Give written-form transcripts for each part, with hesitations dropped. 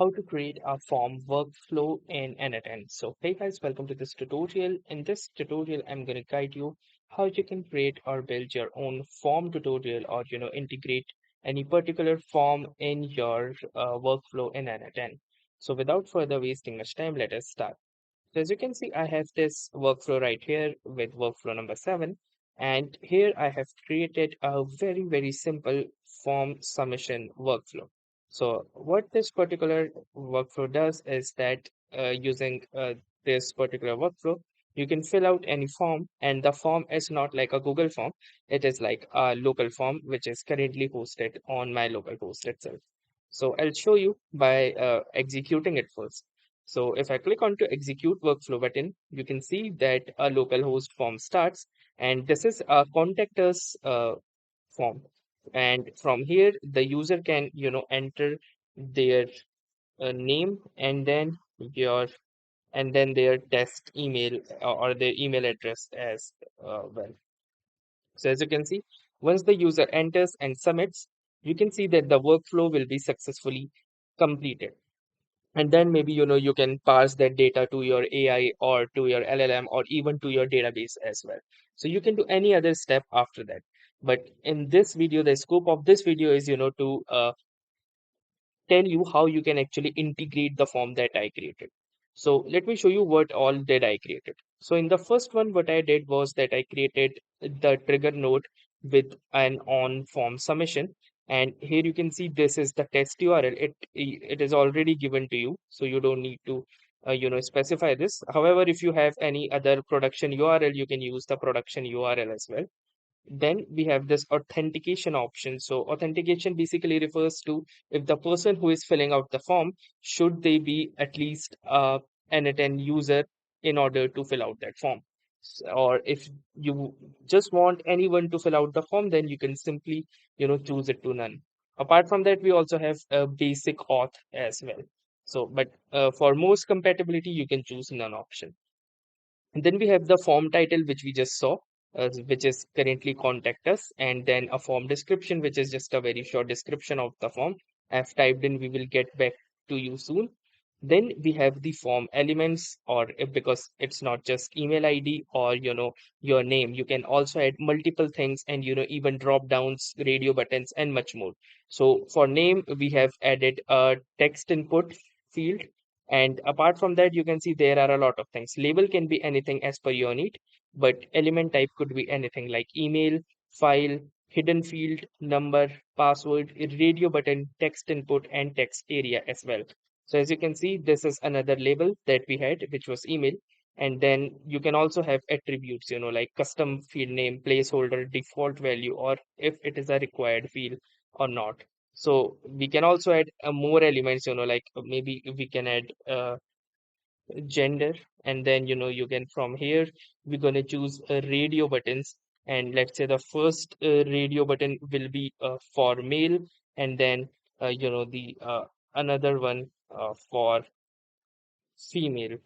how to create a form workflow in n8n. So hey guys, welcome to this tutorial. In this tutorial, I'm going to guide you how you can create or build your own form tutorial or integrate any particular form in your workflow in n8n. So without further wasting much time, let us start. So as you can see, I have this workflow right here with workflow number 7. And here I have created a very simple form submission workflow. So what this particular workflow does is that using this particular workflow, you can fill out any form, and the form is not like a Google form. It is like a local form, which is currently hosted on my local host itself. So I'll show you by executing it first. So if I click on to execute workflow button, you can see that a localhost form starts, and this is a contact us form. And from here, the user can, enter their name and then their test email or their email address as well. So as you can see, once the user enters and submits, you can see that the workflow will be successfully completed. And then maybe you can pass that data to your AI or to your LLM or even to your database as well. So you can do any other step after that. But in this video, the scope of this video is to tell you how you can actually integrate the form that I created. So let me show you what all did I created. So in the first one, what I did was that I created the trigger node with an on form submission. And here you can see this is the test URL. It is already given to you, so you don't need to specify this. However, if you have any other production URL, you can use the production URL as well. Then we have this authentication option. So authentication basically refers to if the person who is filling out the form, should they be at least an n8n user in order to fill out that form. Or if you just want anyone to fill out the form, then you can simply choose it to none. Apart from that, we also have a basic auth as well. So but for most compatibility, you can choose none option. And then we have the form title, which we just saw, which is currently contact us, and then a form description, which is just a very short description of the form. I've typed in, we will get back to you soon. Then we have the form elements, or if, because it's not just email ID or your name, you can also add multiple things and even drop downs, radio buttons, and much more. So for name, we have added a text input field, and apart from that, you can see there are a lot of things. Label can be anything as per your need, but element type could be anything like email, file, hidden field, number, password, radio button, text input, and text area as well. So as you can see, this is another label that we had, which was email. And then you can also have attributes, like custom field name, placeholder, default value, or if it is a required field or not. So we can also add more elements, like maybe we can add gender, and then you can from here we're going to choose radio buttons, and let's say the first radio button will be for male, and then the another one for female.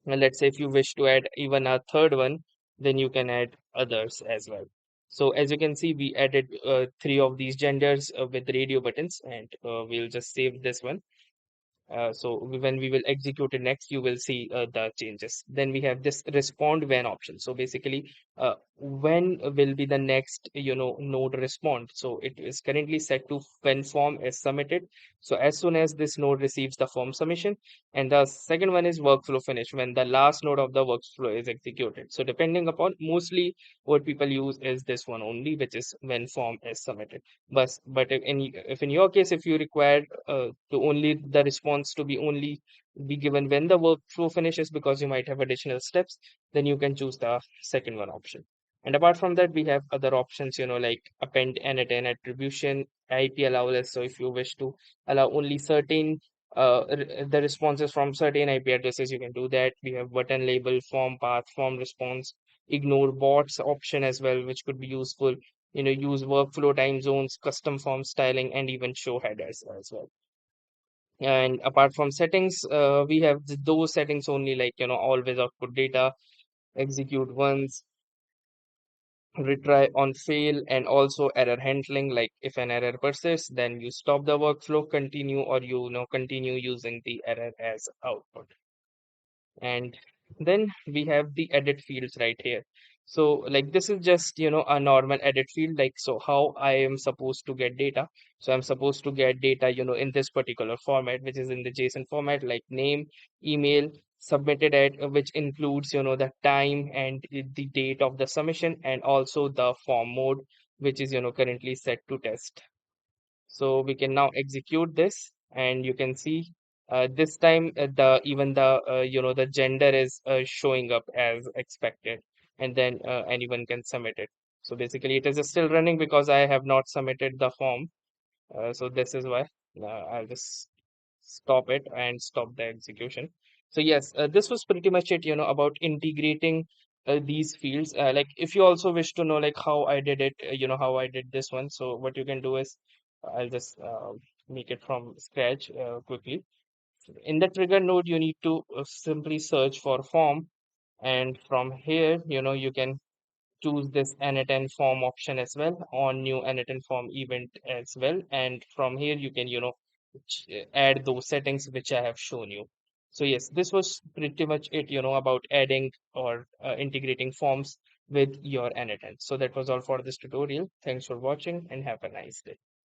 And let's say if you wish to add even a third one, then you can add others as well. So as you can see, we added three of these genders with radio buttons, and we'll just save this one. When we will execute it next, you will see the changes. Then we have this respond when option. So basically, when will be the next node respond? So it is currently set to when form is submitted. So as soon as this node receives the form submission, and the second one is workflow finish, when the last node of the workflow is executed. So depending upon, mostly what people use is this one only, which is when form is submitted. But if in your case, if you require to only the response to be only be given when the workflow finishes, because you might have additional steps, then you can choose the second one option. And apart from that, we have other options, like append n8n attribution, IP allowless. So if you wish to allow only certain the responses from certain IP addresses, you can do that. We have button label, form path, form response, ignore bots option as well, which could be useful. Use workflow time zones, custom form styling, and even show headers as well. And apart from settings, we have those settings only, like always output data, execute once, retry on fail, and also error handling. Like if an error persists, then you stop the workflow, continue, or continue using the error as output. And then we have the edit fields right here. So like this is just a normal edit field. Like, so how I am supposed to get data. So I'm supposed to get data in this particular format, which is in the JSON format, like name, email, submitted at, which includes the time and the date of the submission, and also the form mode, which is currently set to test. So we can now execute this, and you can see this time the even the the gender is showing up as expected, and then anyone can submit it. So basically, it is still running because I have not submitted the form. So this is why I'll just stop it and stop the execution. So yes, this was pretty much it, about integrating these fields. Like if you also wish to know like how I did it, how I did this one. So what you can do is I'll just make it from scratch quickly. In the trigger node, you need to simply search for form, and from here, you can choose this n8n form option as well on new n8n form event as well. And from here you can add those settings which I have shown you. So yes, this was pretty much it, about adding or integrating forms with your n8n. So that was all for this tutorial. Thanks for watching and have a nice day.